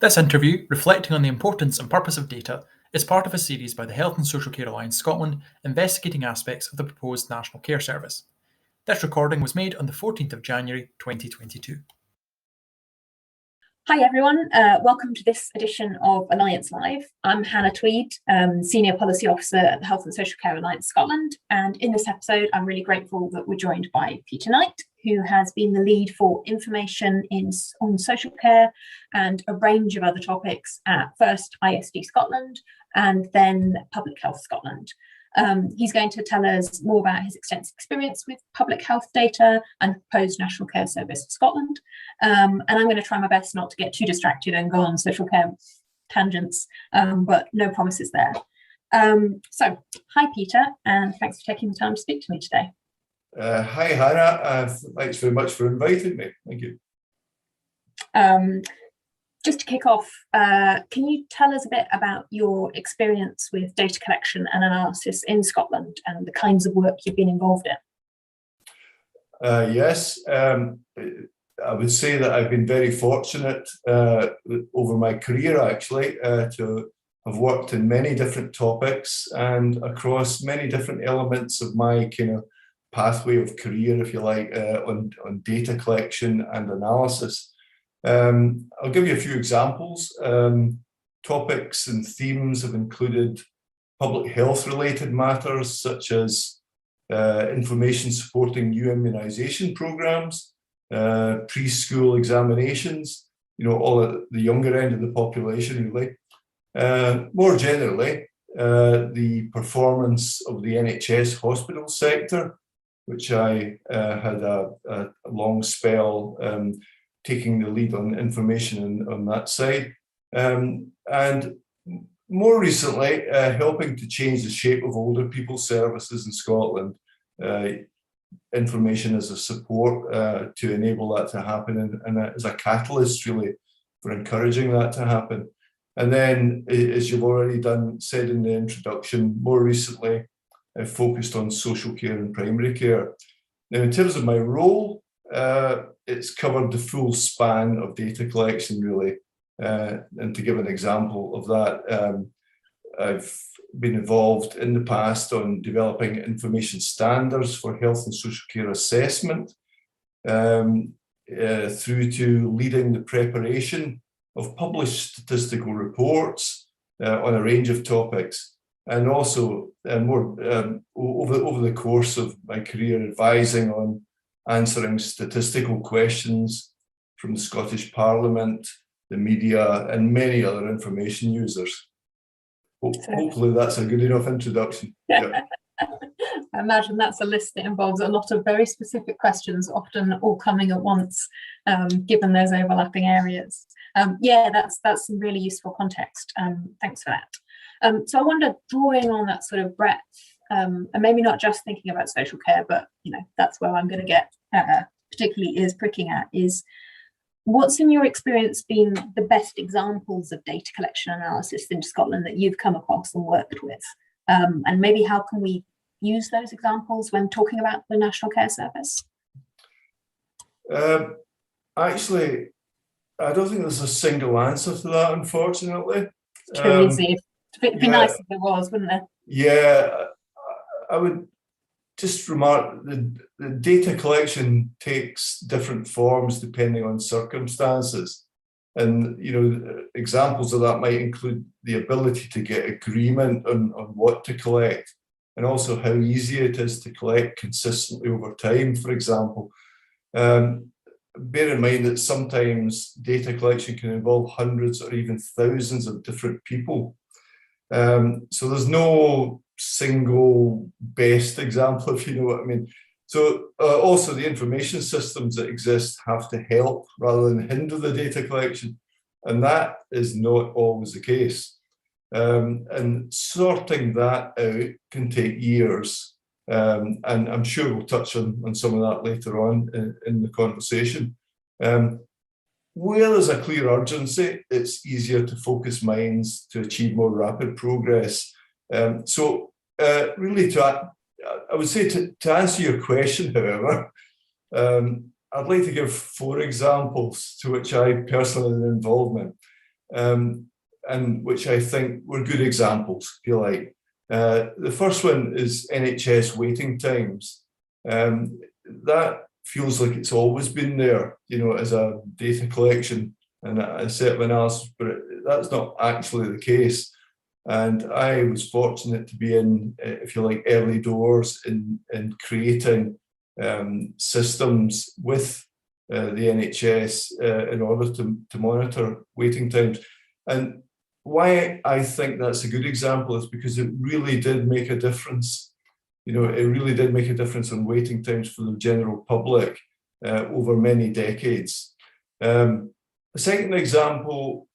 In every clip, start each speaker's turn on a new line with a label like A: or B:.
A: This interview, reflecting on the importance and purpose of data, is part of a series by the Health and Social Care Alliance Scotland investigating aspects of the proposed National Care Service. This recording was made on the 14th of January 2022.
B: Hi everyone, welcome to this edition of Alliance Live. I'm Hannah Tweed, Senior Policy Officer at the Health and Social Care Alliance Scotland, and in this episode I'm really grateful that we're joined by Peter Knight, who has been the lead for information on social care and a range of other topics at first ISD Scotland and then Public Health Scotland. He's going to tell us more about his extensive experience with public health data and proposed National Care Service for Scotland. And I'm going to try my best not to get too distracted and go on social care tangents, but no promises there. So, hi Peter, and thanks for taking the time to speak to me today.
C: Hi Hannah, thanks very much for inviting me. Thank you.
B: Just to kick off, can you tell us a bit about your experience with data collection and analysis in Scotland and the kinds of work you've been involved in?
C: Yes, I would say that I've been very fortunate over my career actually to have worked in many different topics and across many different elements of my kind of pathway of career, if you like, on data collection and analysis. I'll give you a few examples. Topics and themes have included public health related matters such as information supporting new immunisation programmes, preschool examinations, all at the younger end of the population really. More generally, the performance of the NHS hospital sector, which I had a long spell taking the lead on information on that side. And more recently, helping to change the shape of older people's services in Scotland. Information as a support to enable that to happen and as a catalyst really for encouraging that to happen. And then, as you've already said in the introduction, more recently, I focused on social care and primary care. Now, in terms of my role, it's covered the full span of data collection, really. And to give an example of that, I've been involved in the past on developing information standards for health and social care assessment, through to leading the preparation of published statistical reports on a range of topics, and also more over the course of my career advising on answering statistical questions from the Scottish Parliament, the media, and many other information users. Hopefully that's a good enough introduction. Yeah.
B: I imagine that's a list that involves a lot of very specific questions, often all coming at once, given those overlapping areas. Yeah, that's some really useful context. Thanks for that. So I wonder, drawing on that sort of breadth, and maybe not just thinking about social care, but that's where I'm going to get particularly ears pricking at, is what's in your experience been the best examples of data collection analysis in Scotland that you've come across and worked with, and maybe how can we use those examples when talking about the National Care Service?
C: Actually, I don't think there's a single answer to that, unfortunately.
B: Too easy. It'd be nice if there was, wouldn't it?
C: Yeah, I would just remark the data collection takes different forms depending on circumstances. And, examples of that might include the ability to get agreement on what to collect, and also how easy it is to collect consistently over time, for example. Bear in mind that sometimes data collection can involve hundreds or even thousands of different people. So there's no single best example, if you know what I mean. So also the information systems that exist have to help rather than hinder the data collection. And that is not always the case. And sorting that out can take years. And I'm sure we'll touch on some of that later on in the conversation. Where there's a clear urgency, it's easier to focus minds to achieve more rapid progress. Really, I would say to answer your question, however, I'd like to give 4 examples to which I personally had involvement. and which I think were good examples, if you like. The first one is NHS waiting times. That feels like it's always been there, as a data collection and a set of analysis, but that's not actually the case. And I was fortunate to be in, if you like, early doors in creating systems with the NHS in order to monitor waiting times. And why I think that's a good example is because it really did make a difference. It really did make a difference on waiting times for the general public over many decades. The second example,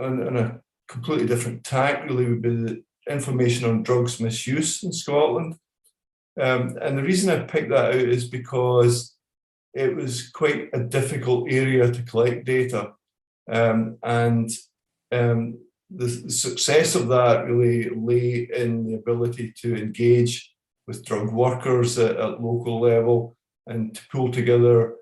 C: on a completely different tack, really, would be the information on drugs misuse in Scotland. And the reason I picked that out is because it was quite a difficult area to collect data. The success of that really lay in the ability to engage with drug workers at local level and to pull together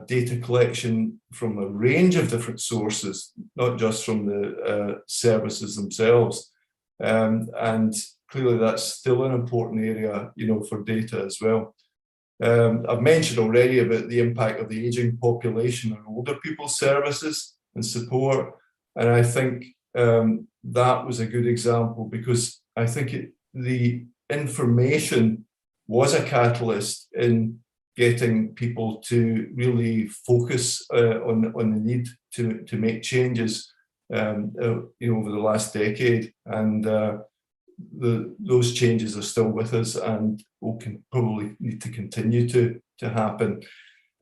C: data collection from a range of different sources, not just from the services themselves. And clearly that's still an important area, for data as well. I've mentioned already about the impact of the ageing population on older people's services and support. And I think that was a good example because I think the information was a catalyst in getting people to really focus on the need to make changes, over the last decade. And those changes are still with us and will probably need to continue to happen.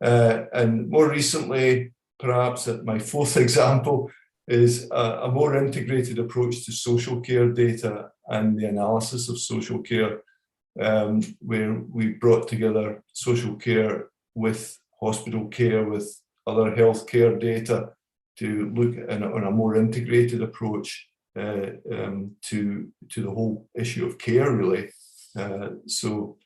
C: And more recently, perhaps my fourth example is a more integrated approach to social care data and the analysis of social care, where we brought together social care with hospital care, with other healthcare data to look on a more integrated approach to the whole issue of care, really. So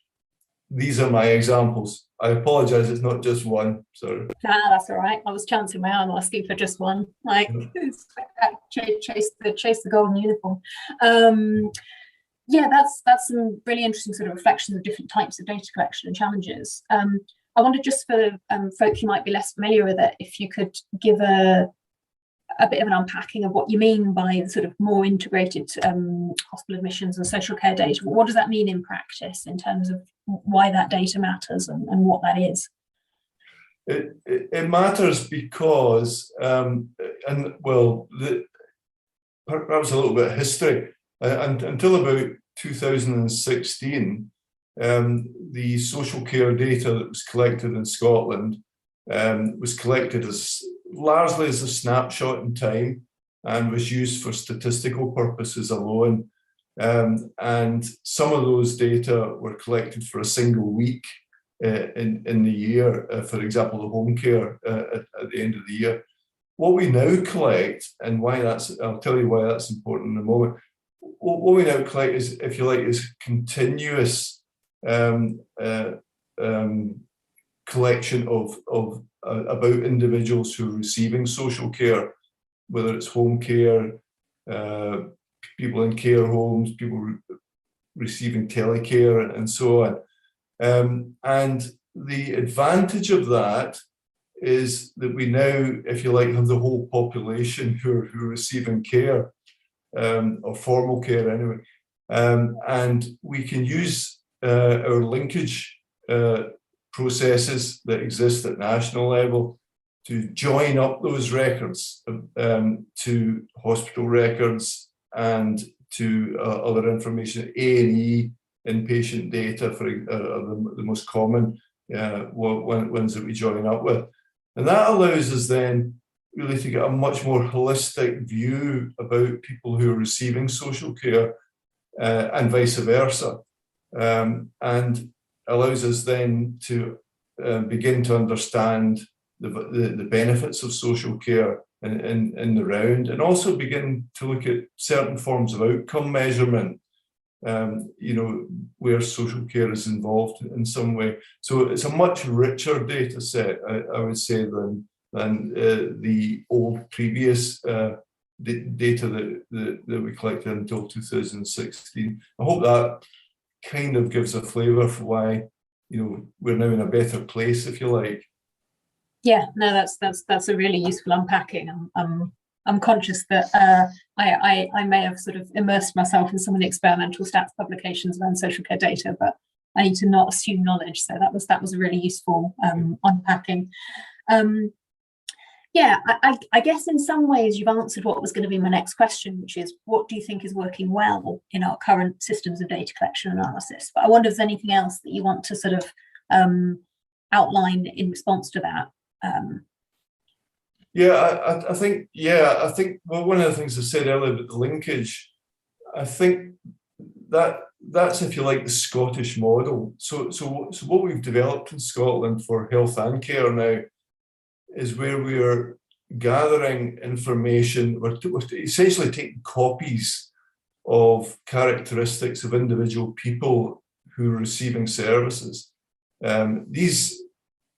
C: these are my examples. I apologise, it's not just one. Sorry.
B: Nah, that's all right. I was chancing my arm asking for just one. Chase the golden uniform. Yeah, that's some really interesting sort of reflections of different types of data collection and challenges. I wonder, just for folk who might be less familiar with it, if you could give a bit of an unpacking of what you mean by the sort of more integrated hospital admissions and social care data. What does that mean in practice in terms of why that data matters and what that is?
C: It matters because, perhaps a little bit of history. Until about 2016, the social care data that was collected in Scotland was collected largely as a snapshot in time and was used for statistical purposes alone. And some of those data were collected for a single week in the year, for example, the home care at the end of the year. What we now collect, and why I'll tell you why that's important in a moment. What we now collect is, if you like, is continuous collection of about individuals who are receiving social care, whether it's home care, people in care homes, people receiving telecare, and so on. And the advantage of that is that we now, if you like, have the whole population who are receiving care, or formal care anyway. And we can use our linkage processes that exist at national level to join up those records to hospital records and to other information. A&E inpatient data for the most common ones that we join up with. And that allows us then really to get a much more holistic view about people who are receiving social care and vice versa. And allows us then to begin to understand the benefits of social care in the round, and also begin to look at certain forms of outcome measurement, where social care is involved in some way. So it's a much richer data set, I would say, than the old previous data that we collected until 2016. I hope that kind of gives a flavour for why, you know, we're now in a better place, if you like.
B: Yeah, no, that's a really useful unpacking. I'm conscious that I may have sort of immersed myself in some of the experimental stats publications around social care data, but I need to not assume knowledge. So that was a really useful unpacking. Yeah, I guess in some ways you've answered what was going to be my next question, which is what do you think is working well in our current systems of data collection and analysis? But I wonder if there's anything else that you want to sort of outline in response to that.
C: I think well, one of the things I said earlier about the linkage, I think that's, if you like, the Scottish model. So what we've developed in Scotland for health and care now is where we are gathering information. We're essentially taking copies of characteristics of individual people who are receiving services.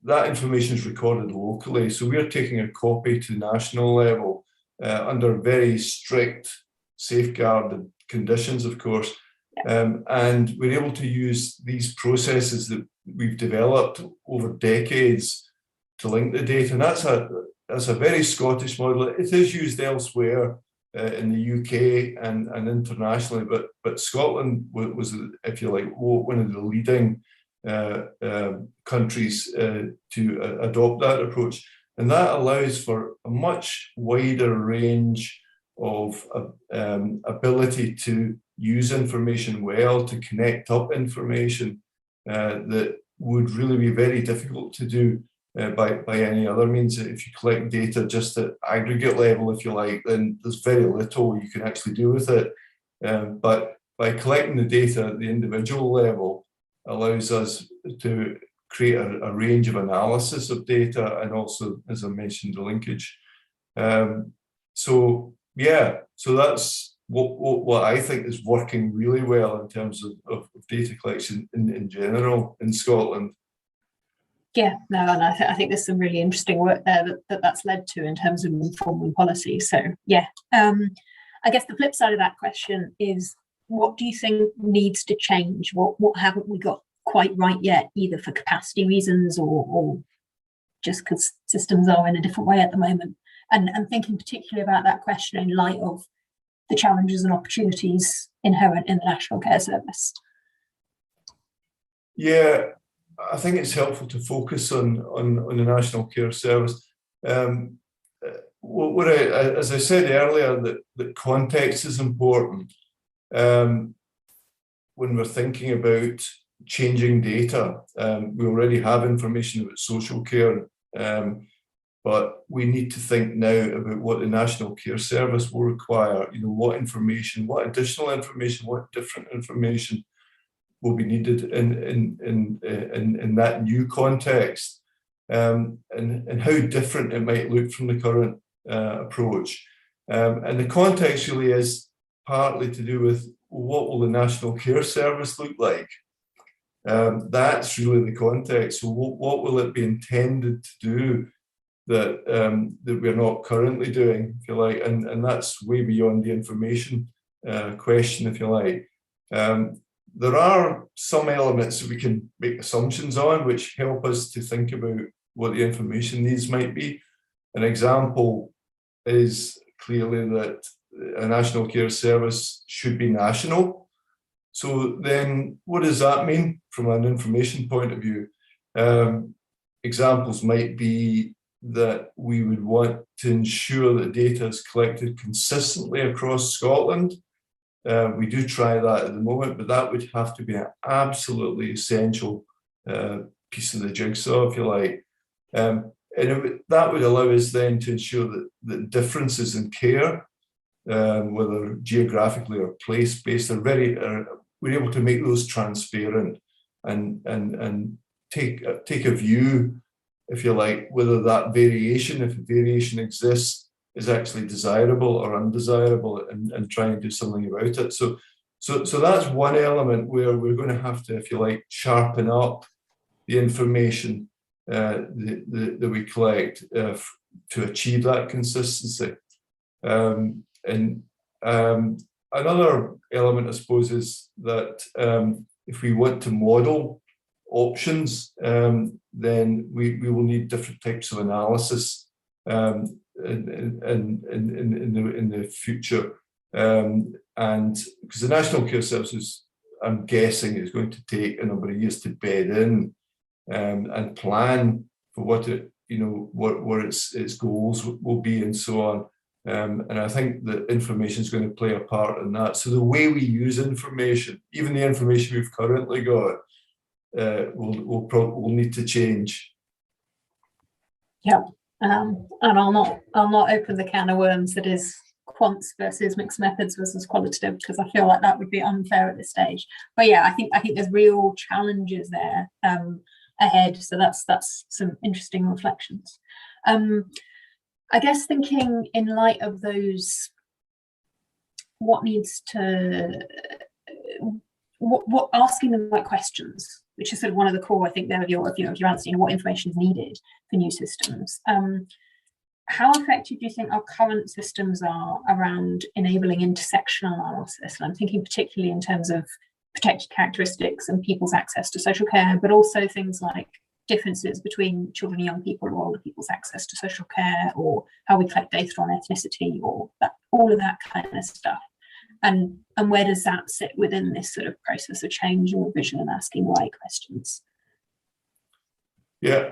C: That information is recorded locally. So we're taking a copy to national level under very strict safeguarded conditions, of course. And we're able to use these processes that we've developed over decades to link the data. And that's a very Scottish model. It is used elsewhere in the UK and internationally, but Scotland was, if you like, one of the leading countries to adopt that approach. And that allows for a much wider range of ability to use information well, to connect up information that would really be very difficult to do by any other means. If you collect data just at aggregate level, if you like, then there's very little you can actually do with it. But by collecting the data at the individual level allows us to create a range of analysis of data and also, as I mentioned, the linkage. So that's what I think is working really well in terms of data collection in general in Scotland.
B: Yeah, no, and I think there's some really interesting work there that's led to in terms of informing policy. So yeah, I guess the flip side of that question is, what do you think needs to change? What haven't we got quite right yet, either for capacity reasons or just because systems are in a different way at the moment? And thinking particularly about that question in light of the challenges and opportunities inherent in the National Care Service.
C: Yeah, I think it's helpful to focus on the National Care Service. As I said earlier, that context is important when we're thinking about changing data. We already have information about social care, but we need to think now about what the National Care Service will require. You know, what information, what additional information, what different information will be needed in that new context, and how different it might look from the current approach. And the context really is partly to do with what will the National Care Service look like. That's really the context. So what will it be intended to do that we're not currently doing, if you like, and that's way beyond the information question, if you like. There are some elements that we can make assumptions on which help us to think about what the information needs might be. An example is clearly that a National Care Service should be national. So then what does that mean from an information point of view? Examples might be that we would want to ensure that data is collected consistently across Scotland. We do try that at the moment, but that would have to be an absolutely essential piece of the jigsaw, if you like. And that would allow us then to ensure that differences in care, whether geographically or place-based, we're able to make those transparent and take a view, if you like, whether that variation, if a variation exists, is actually desirable or undesirable, and try and do something about it. So that's one element where we're going to have to, if you like, sharpen up the information that we collect to achieve that consistency. another element, I suppose, is that if we want to model options, then we will need different types of analysis in the future. And because the National Care Services, I'm guessing, is going to take a number of years to bed in and plan for what it, what its goals will be and so on. And I think that information is going to play a part in that. So the way we use information, even the information we've currently got, will need to change.
B: Yeah, and I'll not open the can of worms that is quants versus mixed methods versus qualitative, because I feel like that would be unfair at this stage. But yeah, I think there's real challenges there ahead. So that's some interesting reflections. I guess thinking in light of those, what asking the right questions, which is sort of one of the core, I think, there of your answer, what information is needed for new systems. How effective do you think our current systems are around enabling intersectional analysis? And I'm thinking particularly in terms of protected characteristics and people's access to social care, but also things like differences between children and young people or older people's access to social care, or how we collect data on ethnicity, or all of that kind of stuff. And where does that sit within this sort of process of change and revision and asking the right questions?
C: Yeah,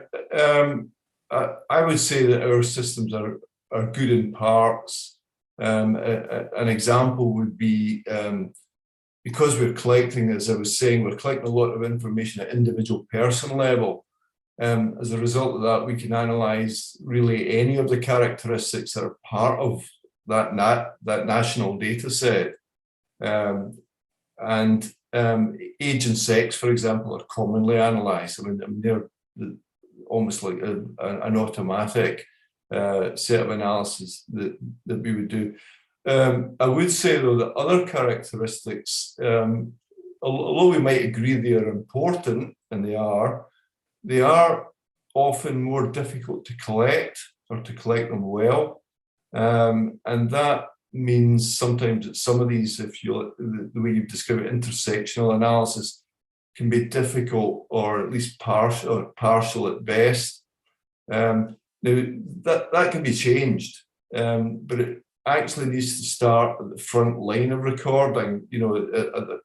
C: I would say that our systems are good in parts. An example would be, because we're collecting, as I was saying, we're collecting a lot of information at individual person level. As a result of that, we can analyse really any of the characteristics that are part of that national data set. And age and sex, for example, are commonly analysed. I mean, they're almost like an automatic set of analysis that we would do. I would say, though, that other characteristics, although we might agree they are important, and they are often more difficult to collect, or to collect them well. And that means sometimes that some of these, if you, the way you've described it, intersectional analysis, can be difficult, or at least partial at best. Now that can be changed, but it actually needs to start at the front line of recording, at the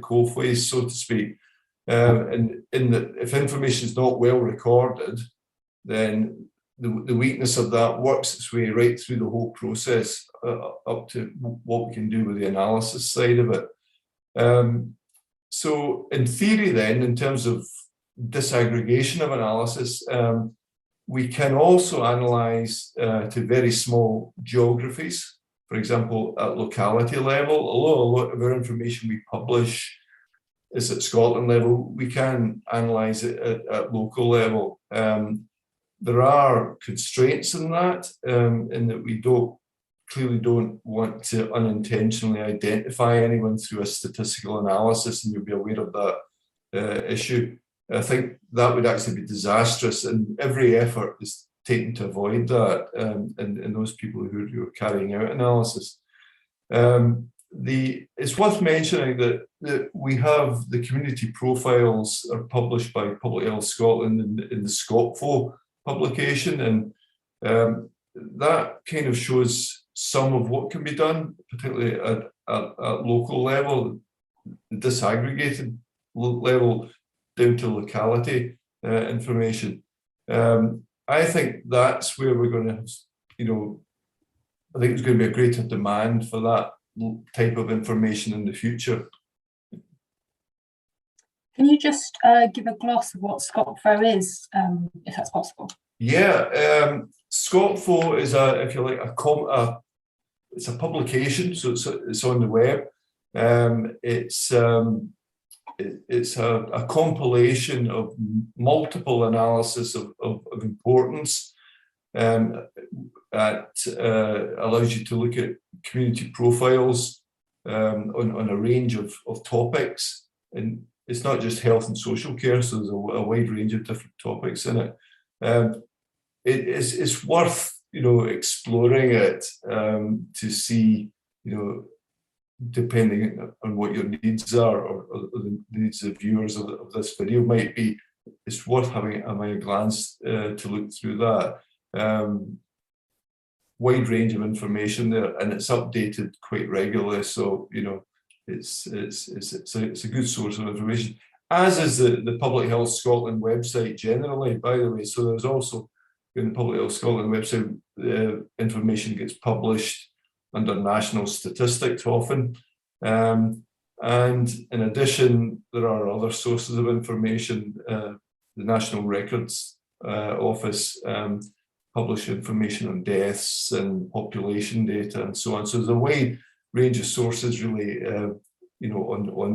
C: coalface, so to speak. And if information is not well recorded, then the weakness of that works its way right through the whole process up to what we can do with the analysis side of it. So in theory then, in terms of disaggregation of analysis, we can also analyse to very small geographies, for example, at locality level. Although a lot of our information we publish is at Scotland level, we can analyse it at local level. There are constraints in that, in that we clearly don't want to unintentionally identify anyone through a statistical analysis, and you'll be aware of that issue. I think that would actually be disastrous, and every effort is taken to avoid that in those people who are carrying out analysis. It's worth mentioning that we have the community profiles are published by Public Health Scotland in the ScotFo publication, and that kind of shows some of what can be done, particularly at local level, the disaggregated level down to locality information. I think that's where we're going to have, I think there's going to be a greater demand for that type of information in the future.
B: Can you just give a gloss of what ScotFo is, if that's possible?
C: Yeah, ScotFo is it's a publication, so it's on the web. It's a compilation of multiple analysis of importance that allows you to look at community profiles on a range of topics. And it's not just health and social care, so there's a wide range of different topics in it. It's worth exploring it to see, depending on what your needs are, or the needs of viewers of this video might be, it's worth having a glance to look through that. Wide range of information there, and it's updated quite regularly. So it's a good source of information, as is the Public Health Scotland website generally, by the way. So there's also, in the Public Health Scotland website, information gets published under national statistics often. And in addition, there are other sources of information. The National Records Office publish information on deaths and population data and so on. So there's a wide range of sources really, on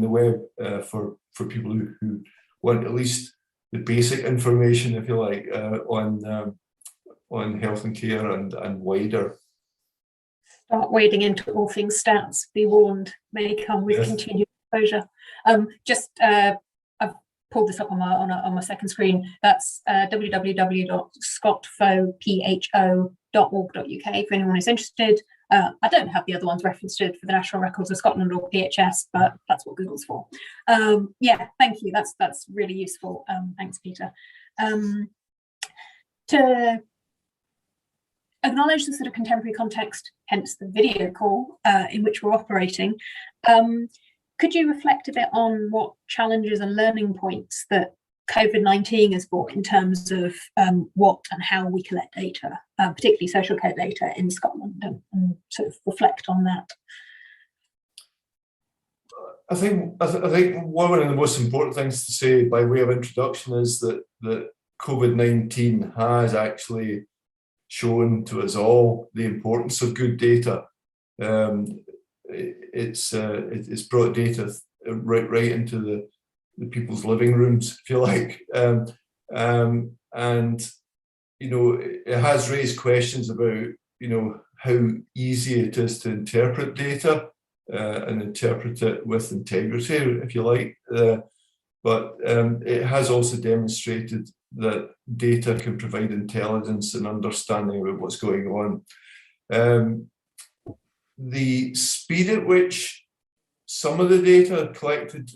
C: the web for people who want at least the basic information, if you like, on health and care and wider.
B: Start wading into all things stats, be warned, may come with continued exposure. I've pulled this up on my second screen. That's www.scotfopho.org.uk if anyone is interested. I don't have the other ones referenced for the National Records of Scotland or PHS, but that's what Google's for. Yeah, thank you. That's really useful. Thanks, Peter. To acknowledge the sort of contemporary context, hence the video call in which we're operating, could you reflect a bit on what challenges and learning points that COVID-19 has brought in terms of what and how we collect data, particularly social care data in Scotland, and sort of reflect on that?
C: I think one of the most important things to say by way of introduction is that COVID-19 has actually shown to us all the importance of good data. It's brought data right into the people's living rooms, if you like, and it has raised questions about how easy it is to interpret data and interpret it with integrity, if you like. But it has also demonstrated that data can provide intelligence and understanding about what's going on. The speed at which some of the data collected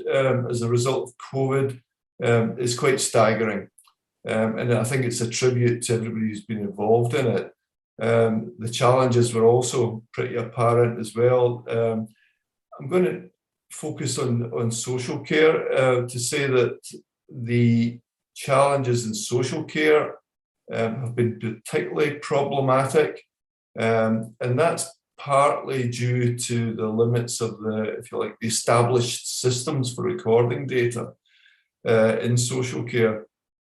C: as a result of COVID is quite staggering. And I think it's a tribute to everybody who's been involved in it. The challenges were also pretty apparent as well. I'm going to focus on social care to say that the challenges in social care have been particularly problematic, and that's partly due to the limits of the established systems for recording data in social care.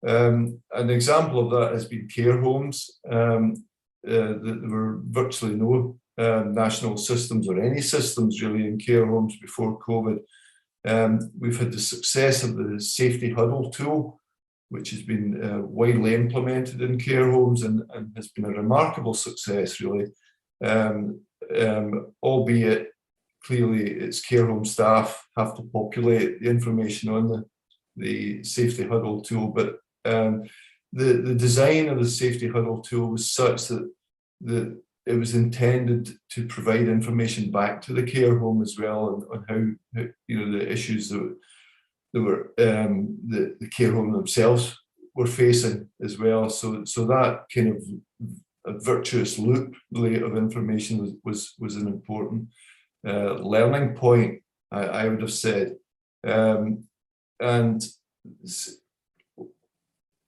C: An example of that has been care homes. There were virtually no national systems or any systems really in care homes before COVID. We've had the success of the Safety Huddle tool, which has been widely implemented in care homes and has been a remarkable success, really. Albeit clearly its care home staff have to populate the information on the Safety Huddle tool, but the design of the Safety Huddle tool was such that it was intended to provide information back to the care home as well on how the issues that were the care home themselves were facing as well. So that kind of a virtuous loop really of information was an important learning point, I would have said. And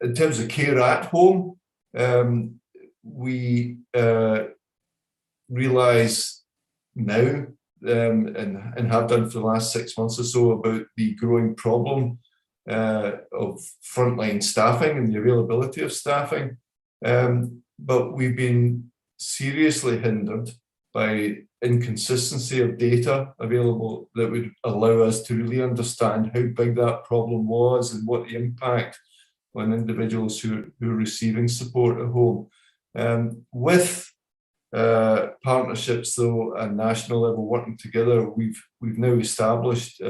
C: in terms of care at home, we realise now and have done for the last 6 months or so about the growing problem of frontline staffing and the availability of staffing. But we've been seriously hindered by inconsistency of data available that would allow us to really understand how big that problem was and what the impact on individuals who are receiving support at home. With partnerships, though, at national level working together, we've now established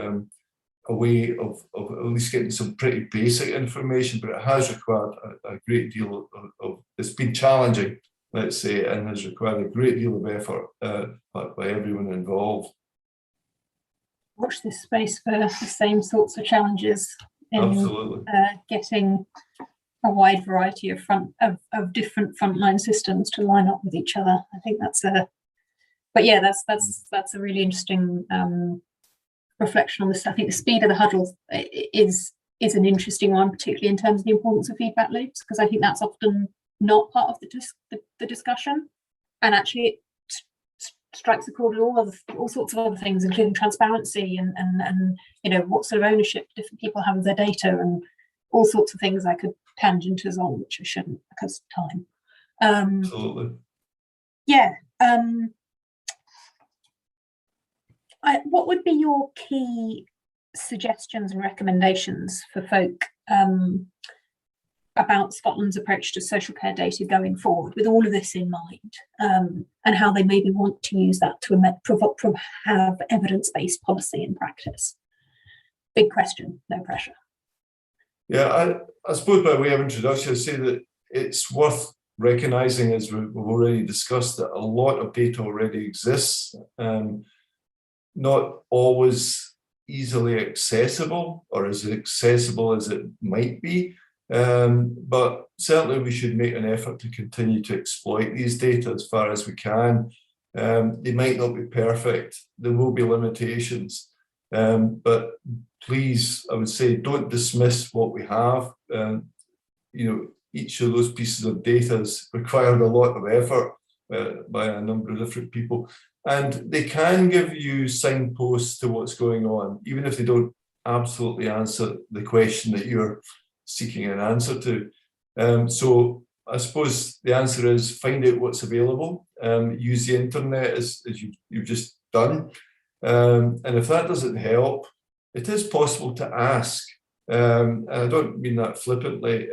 C: a way of at least getting some pretty basic information, but it has required a great deal of it's been challenging, let's say, and has required a great deal of effort by everyone involved.
B: Watch this space for the same sorts of challenges in
C: Absolutely.
B: Getting a wide variety of different frontline systems to line up with each other. I think that's a really interesting reflection on this. I think the speed of the huddle is an interesting one, particularly in terms of the importance of feedback loops, because I think that's often not part of the discussion, and actually it strikes a chord with all sorts of other things, including transparency and what sort of ownership different people have of their data, and all sorts of things I could tangent us on, which I shouldn't because of time.
C: Absolutely.
B: Yeah. What would be your key suggestions and recommendations for folk about Scotland's approach to social care data going forward, with all of this in mind, and how they maybe want to use that to have evidence-based policy in practice? Big question, no pressure.
C: Yeah, I suppose by way of introduction, I'd say that it's worth recognising, as we've already discussed, that a lot of data already exists, not always easily accessible or as accessible as it might be. But certainly we should make an effort to continue to exploit these data as far as we can. They might not be perfect. There will be limitations. But please, I would say, don't dismiss what we have. Each of those pieces of data has required a lot of effort by a number of different people. And they can give you signposts to what's going on, even if they don't absolutely answer the question that you're seeking an answer to. So I suppose the answer is find out what's available, use the internet as you've just done. And if that doesn't help, it is possible to ask. And I don't mean that flippantly.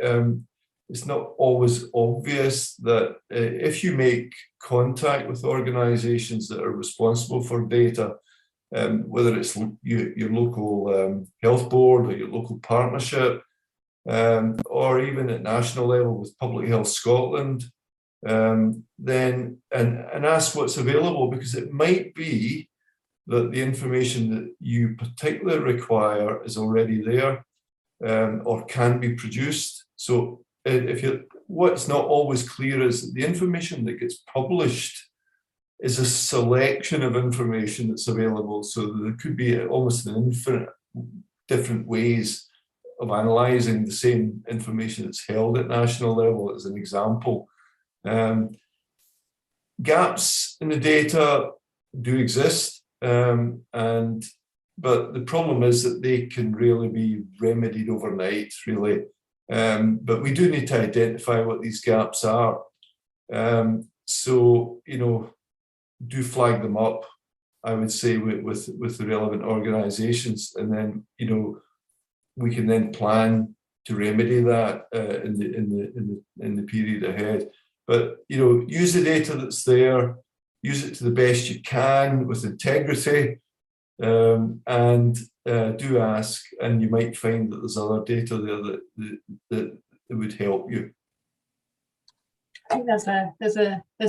C: It's not always obvious that if you make contact with organisations that are responsible for data, whether it's your local health board or your local partnership, or even at national level with Public Health Scotland, then and ask what's available, because it might be that the information that you particularly require is already there, or can be produced. So what's not always clear is that the information that gets published is a selection of information that's available. So there could be almost an infinite different ways of analysing the same information that's held at national level, as an example. Gaps in the data do exist, but the problem is that they can really be remedied overnight, really. But we do need to identify what these gaps are. So, do flag them up, I would say, with the relevant organisations, and then, we can then plan to remedy that in the period ahead. But use the data that's there, use it to the best you can with integrity, and do ask, and you might find that there's other data there that would help you.
B: I think there's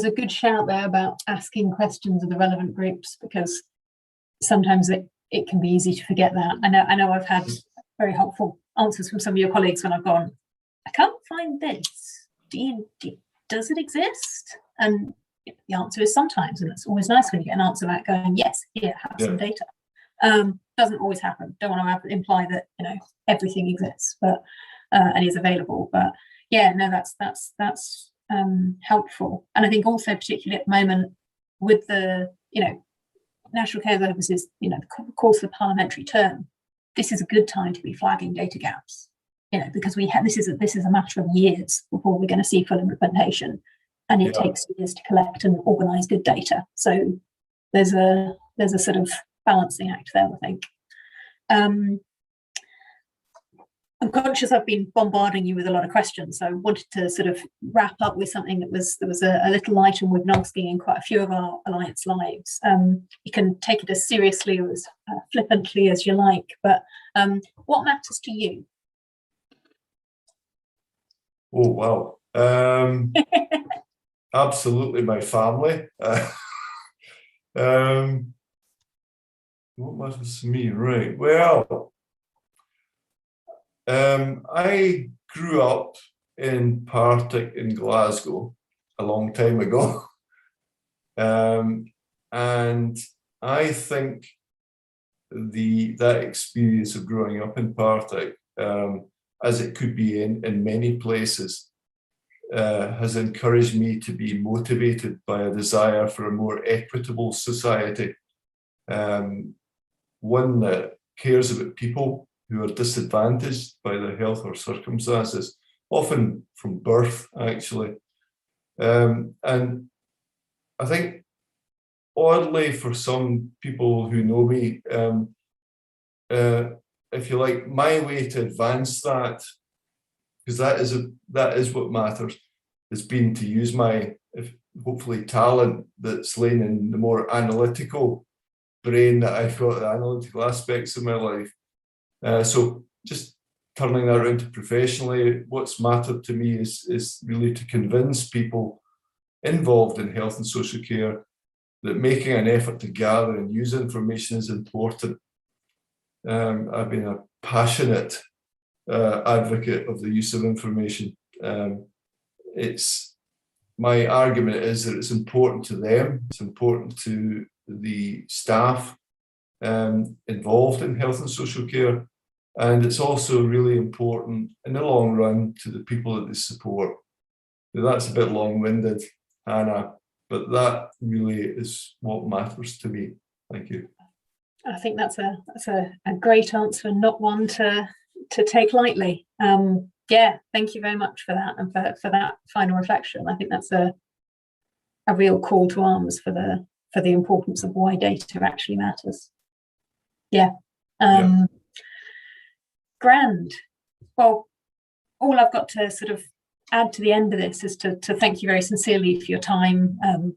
B: a good shout there about asking questions of the relevant groups, because sometimes it can be easy to forget that. I know I've had very helpful answers from some of your colleagues when I've gone, I can't find this. Does it exist? And the answer is sometimes, and it's always nice when you get an answer back going, yes, here, have some data. Doesn't always happen. Don't want to imply that everything exists, but and is available. But yeah, no, that's helpful. And I think also particularly at the moment with the National Care Services, the course of the parliamentary term, this is a good time to be flagging data gaps. Because this is a matter of years before we're going to see full implementation, and it takes years to collect and organise good data. So there's a sort of balancing act there, I think. I'm conscious I've been bombarding you with a lot of questions, so I wanted to sort of wrap up with something there was a little item we've been asking in quite a few of our Alliance lives. You can take it as seriously or as flippantly as you like, but what matters to you?
C: Oh, wow. absolutely my family. What matters to me, right? Well, I grew up in Partick in Glasgow a long time ago. And I think that experience of growing up in Partick, as it could be in many places, has encouraged me to be motivated by a desire for a more equitable society, one that cares about people who are disadvantaged by their health or circumstances, often from birth, actually. And I think, oddly, for some people who know me, if you like, my way to advance that, because that is what matters, has been to use my, hopefully, talent that's lain in the more analytical brain that I've got, the analytical aspects of my life. So just turning that around to professionally, what's mattered to me is really to convince people involved in health and social care that making an effort to gather and use information is important. I've been a passionate advocate of the use of information. My argument is that it's important to them, it's important to the staff involved in health and social care, and it's also really important in the long run to the people that they support. Now, that's a bit long-winded, Hannah, but that really is what matters to me. Thank you.
B: I think that's a great answer, not one to take lightly. Yeah, thank you very much for that, and for that final reflection. I think that's a real call to arms for the importance of why data actually matters. Yeah. Grand. Well, all I've got to sort of add to the end of this is to thank you very sincerely for your time and